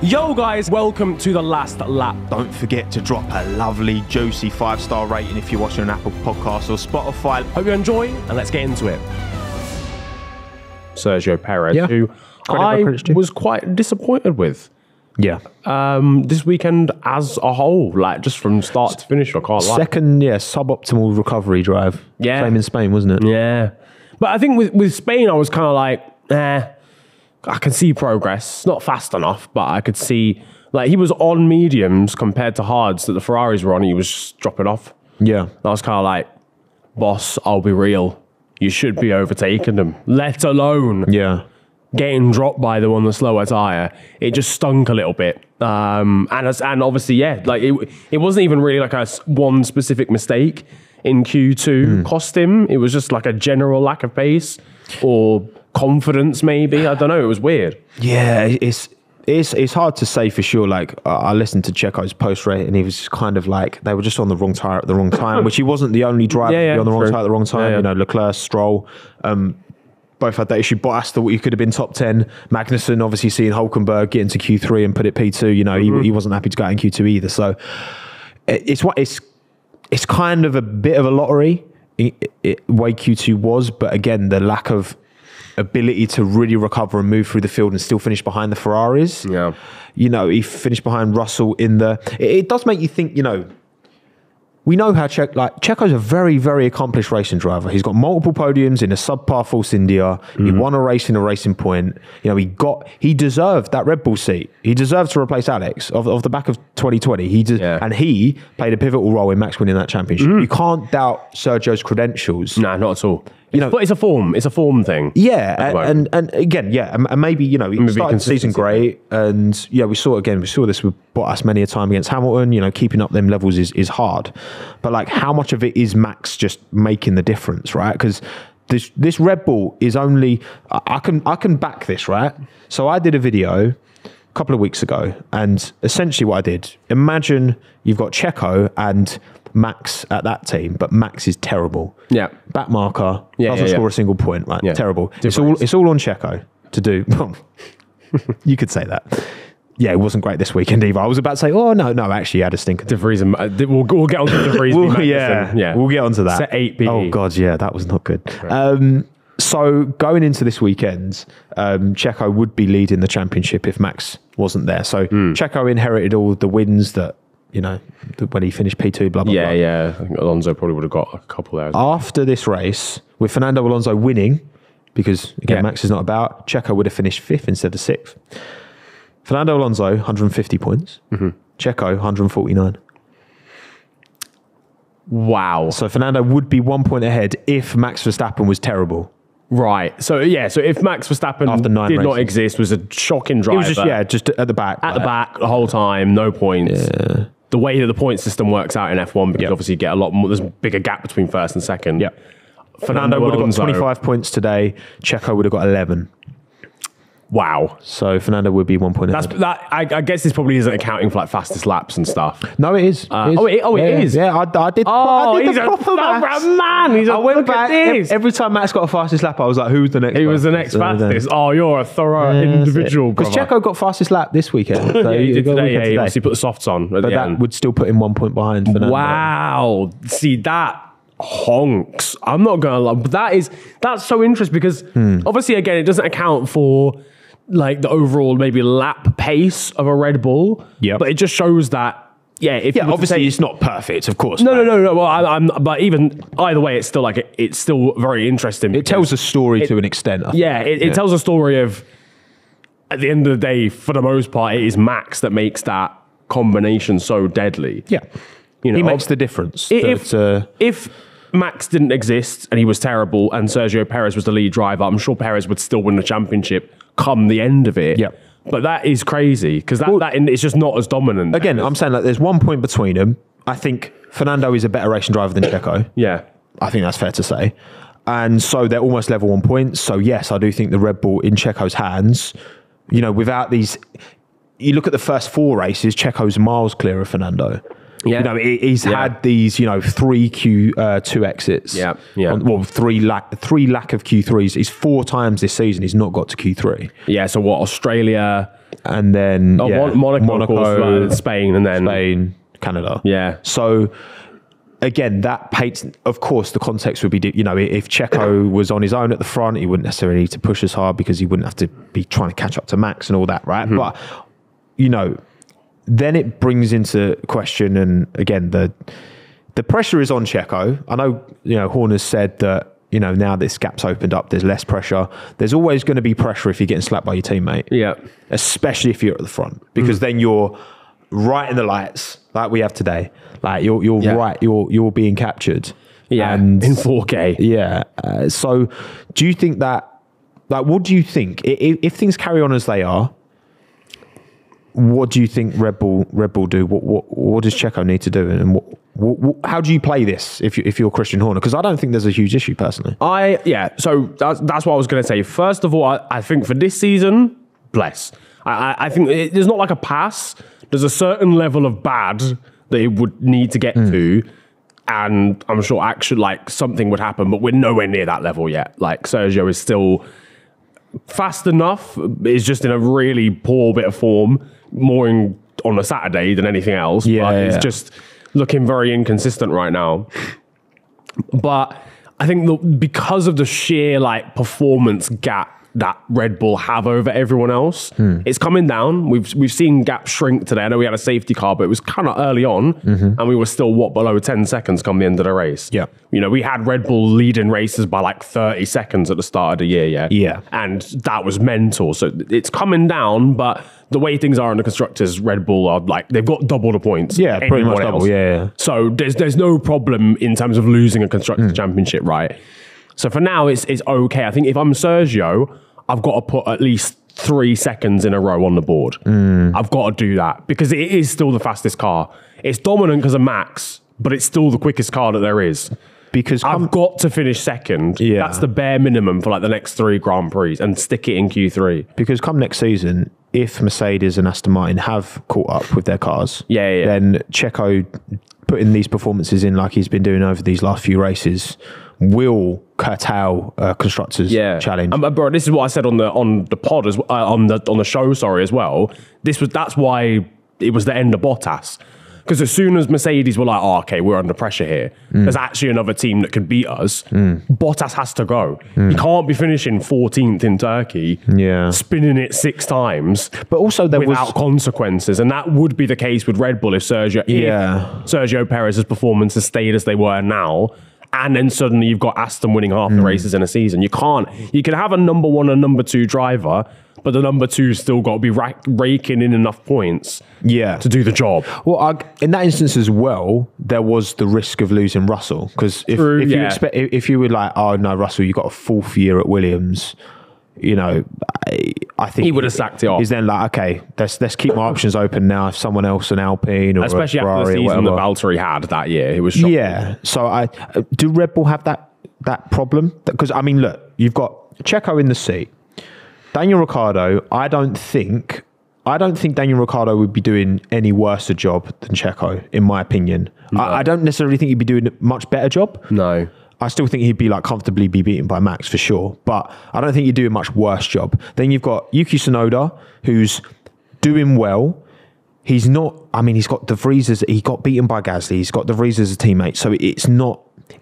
Yo guys, welcome to the last lap. Don't forget to drop a lovely, juicy 5-star rating if you're watching an Apple podcast or Spotify. Hope you enjoy, and let's get into it. Sergio Perez, who I was quite disappointed with. Yeah. This weekend as a whole, like just from start to finish, I can't lie. Second, suboptimal recovery drive. Yeah. Same in Spain, wasn't it? Yeah. But I think with Spain, I was kind of like, I can see progress. Not fast enough, but I could see, like, he was on mediums compared to hards that the Ferraris were on. He was just dropping off. Yeah. I was kind of like, boss, I'll be real. You should be overtaking them, let alone getting dropped by the one the slower tyre. It just stunk a little bit. And obviously, like it wasn't even really like one specific mistake in Q2 cost him. It was just like a general lack of pace or confidence, maybe. I don't know. It was weird. Yeah, it's hard to say for sure. Like, I listened to Checo's post race, and he was just kind of like, they were just on the wrong tyre at the wrong time, which he wasn't the only driver to be on the wrong tyre at the wrong time. You know, Leclerc, Stroll, both had that issue. Bottas thought he could have been top 10. Magnussen, obviously seeing Hulkenberg get into Q3 and put it P2, you know, he wasn't happy to go out in Q2 either. So it's kind of a bit of a lottery, way Q2 was, but again, the lack of ability to really recover and move through the field and still finish behind the Ferraris. Yeah. You know, he finished behind Russell in the... It does make you think, you know, we know how Checo's a very, very accomplished racing driver. He's got multiple podiums in a subpar Force India. He won a race in a Racing Point. You know, he deserved that Red Bull seat. He deserved to replace Alex off the back of 2020. And he played a pivotal role in Max winning that championship. You can't doubt Sergio's credentials. No, not at all. You know, but it's a form thing. Yeah, and again, and maybe, you know, he started the season great, and we saw this with Bottas many a time against Hamilton. You know, keeping up them levels is hard, but like, how much of it is Max just making the difference, right? Because this Red Bull is only, I can back this, right? So I did a video a couple of weeks ago, and essentially what I did, imagine you've got Checo and Max at that team, but Max is terrible. Yeah. Back marker, doesn't score a single point, right? Yeah. Terrible. It's all on Checo to do. You could say that. Yeah, it wasn't great this weekend either. I was about to say, no, actually, he had a stinker. De Vries, we'll get on to De Vries. We'll get onto that. Set 8 PE. Oh, God, yeah, that was not good. Right. So going into this weekend, Checo would be leading the championship if Max wasn't there. So Checo inherited all the wins that, you know, when he finished P2, blah, blah, blah. Yeah. I think Alonso probably would have got a couple there. After this race, with Fernando Alonso winning, because, again, Max is not about, Checo would have finished 5th instead of 6th. Fernando Alonso, 150 points. Checo, 149. Wow. So Fernando would be 1 point ahead if Max Verstappen was terrible. Right. So, so if Max Verstappen did not exist, was a shocking driver. He was just at the back. At the back the whole time, no points. Yeah. The way that the point system works out in F1, because obviously you get a lot more, there's a bigger gap between first and second. Yeah. Fernando would have got 25 points today. Checo would have got 11. Wow. So Fernando would be 1 point ahead. I guess this probably isn't accounting for like fastest laps and stuff. No, it is. It is? Yeah, I did. He's the proper maths. Man. I went back. Every time Max got a fastest lap, I was like, who's the next? Who was the next fastest? Oh, you're a thorough individual, because Checo got fastest lap this weekend. So he did today. He obviously put the softs on. But that would still put him 1 point behind Fernando. Wow. See, that honks. I'm not going to lie. But that's so interesting because obviously, again, it doesn't account for like the overall maybe lap pace of a Red Bull. Yeah. But it just shows that, obviously it's not perfect, of course. No. Well, but even either way, it's still like it's still very interesting. It tells a story to an extent. It tells a story of, at the end of the day, for the most part, it is Max that makes that combination so deadly. Yeah. You know, he makes the difference. If Max didn't exist and he was terrible and Sergio Perez was the lead driver, I'm sure Perez would still win the championship come the end of it. Yeah. But that is crazy because it's just not as dominant. Again, I'm saying that there's 1 point between them. I think Fernando is a better racing driver than Checo. Yeah. I think that's fair to say. And so they're almost level 1 point. So yes, I do think the Red Bull in Checo's hands, you know, without these, you look at the first 4 races, Checo's miles clear of Fernando. Yeah. You know, he's had these, you know, 3 Q2 exits. Yeah. Well, three lack of Q3s. He's 4 times this season he's not got to Q3. Yeah. So what? Australia, and then Monaco, Spain, and then Canada. Yeah. So again, that paints. Of course, the context would be, if Checo was on his own at the front, he wouldn't necessarily need to push as hard because he wouldn't have to be trying to catch up to Max and all that, right? But then it brings into question, and again, the pressure is on Checo. I know, Horner's said that, now this gap's opened up, there's less pressure. There's always going to be pressure if you're getting slapped by your teammate. Yeah. Especially if you're at the front, because then you're right in the lights like we have today. Like you're right, you're being captured. Yeah. And in 4K. Yeah. So do you think that, what do you think if things carry on as they are? What do you think Red Bull do? What does Checo need to do, and how do you play this if you're Christian Horner? Because I don't think there's a huge issue personally. So that's what I was going to say. First of all, I think for this season, I think there's not like a pass. There's a certain level of bad that it would need to get to, and I'm sure actually like something would happen, but we're nowhere near that level yet. Like Sergio is still fast enough, is just in a really poor bit of form, more on a Saturday than anything else. It's just looking very inconsistent right now. But I think because of the sheer performance gap that Red Bull have over everyone else, it's coming down. We've seen gaps shrink today. I know we had a safety car, but it was kind of early on, and we were still below 10 seconds come the end of the race. Yeah, we had Red Bull leading races by 30 seconds at the start of the year. Yeah, and that was mental. So it's coming down, but the way things are in the constructors, Red Bull are they've got double the points. Yeah, pretty much double. Yeah. So there's no problem in terms of losing a constructors championship, right? So for now, it's okay. I think if I'm Sergio, I've got to put at least 3 seconds in a row on the board. I've got to do that because it is still the fastest car. It's dominant because of Max, but it's still the quickest car that there is. Because I've got to finish second. Yeah. That's the bare minimum for the next 3 Grand Prix and stick it in Q3. Because come next season, if Mercedes and Aston Martin have caught up with their cars, then Checo putting these performances in like he's been doing over these last few races will curtail constructors challenge. Bro, this is what I said on the pod on the show. As well. That's why it was the end of Bottas. Because as soon as Mercedes were like, okay, we're under pressure here. There's actually another team that could beat us. Bottas has to go. He can't be finishing 14th in Turkey, spinning it 6 times, but also without consequences. And that would be the case with Red Bull if Sergio Perez's performance has stayed as they were now. And then suddenly you've got Aston winning half the races in a season. You can have a number 1 and number 2 driver, but the number 2's still got to be raking in enough points to do the job. Well, in that instance as well, there was the risk of losing Russell. Because if you were like, oh no, Russell, you got a 4th year at Williams, I think he would have sacked it off. He's then like, okay, let's keep my options open now. If someone else, an Alpine or especially a Ferrari after the season that Valtteri had that year, it was shocking. Yeah. So do Red Bull have that problem? Because I mean, look, you've got Checo in the seat, Daniel Ricciardo. I don't think Daniel Ricciardo would be doing any worse a job than Checo, in my opinion. No. I don't necessarily think he'd be doing a much better job. No. I still think he'd be comfortably be beaten by Max for sure, but I don't think he'd do a much worse job. Then you've got Yuki Tsunoda, who's doing well. He's not, he's got De Vries he got beaten by Gasly. He's got De Vries as a teammate. So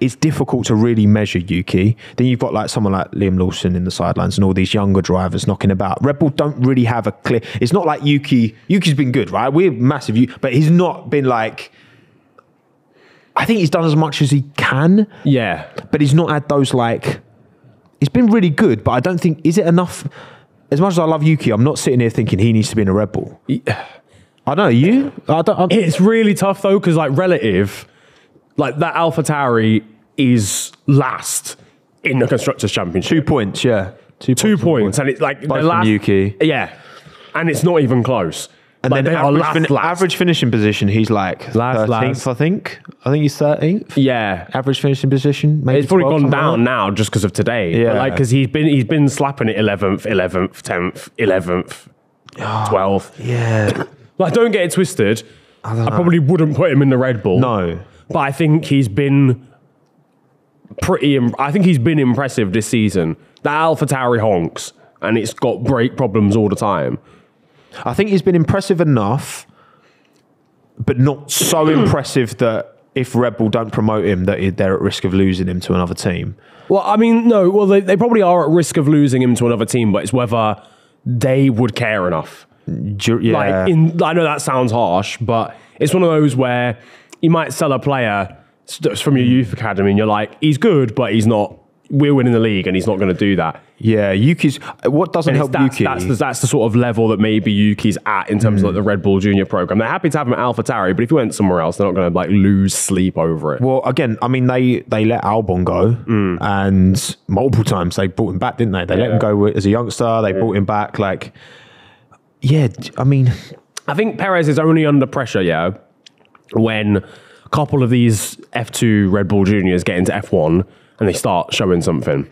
it's difficult to really measure Yuki. Then you've got someone like Liam Lawson in the sidelines and all these younger drivers knocking about. Red Bull don't really have a clear, it's not like Yuki's been good, right? We're massive, but he's not been I think he's done as much as he can. Yeah. But he's not had those it's been really good, but I don't think, is it enough? As much as I love Yuki, I'm not sitting here thinking he needs to be in a Red Bull. I don't know, you? It's really tough though, because relative, that AlphaTauri is last in the Constructors' Championship. 2 points, yeah. 2 points. And it's both the last, from Yuki. Yeah. And it's not even close. And then average finishing position, he's 13th, I think. I think he's 13th. Yeah. Average finishing position, maybe it's probably gone down now just because of today. Yeah. Because he's been slapping it 11th, 10th, 11th, 12th. Yeah. Don't get it twisted. I probably wouldn't put him in the Red Bull. No. But I think he's been impressive this season. The AlphaTauri honks, and it's got brake problems all the time. I think he's been impressive enough, but not so impressive that if Red Bull don't promote him, that they're at risk of losing him to another team. Well, I mean, no. Well, they probably are at risk of losing him to another team, but it's whether they would care enough. Yeah. I know that sounds harsh, but it's one of those where you might sell a player from your youth academy and you're like, he's good, but he's not. We're winning the league and he's not going to do that. Yeah, Yuki's... What doesn't help Yuki... That's the sort of level that maybe Yuki's at in terms of like the Red Bull Junior program. They're happy to have him at AlphaTauri, but if he went somewhere else, they're not going to like lose sleep over it. Well, again, I mean, they let Albon go and multiple times they brought him back, didn't they? They let him go as a youngster. They brought him back. Like, yeah, I mean... I think Perez is only under pressure, when a couple of these F2 Red Bull Juniors get into F1 and they start showing something.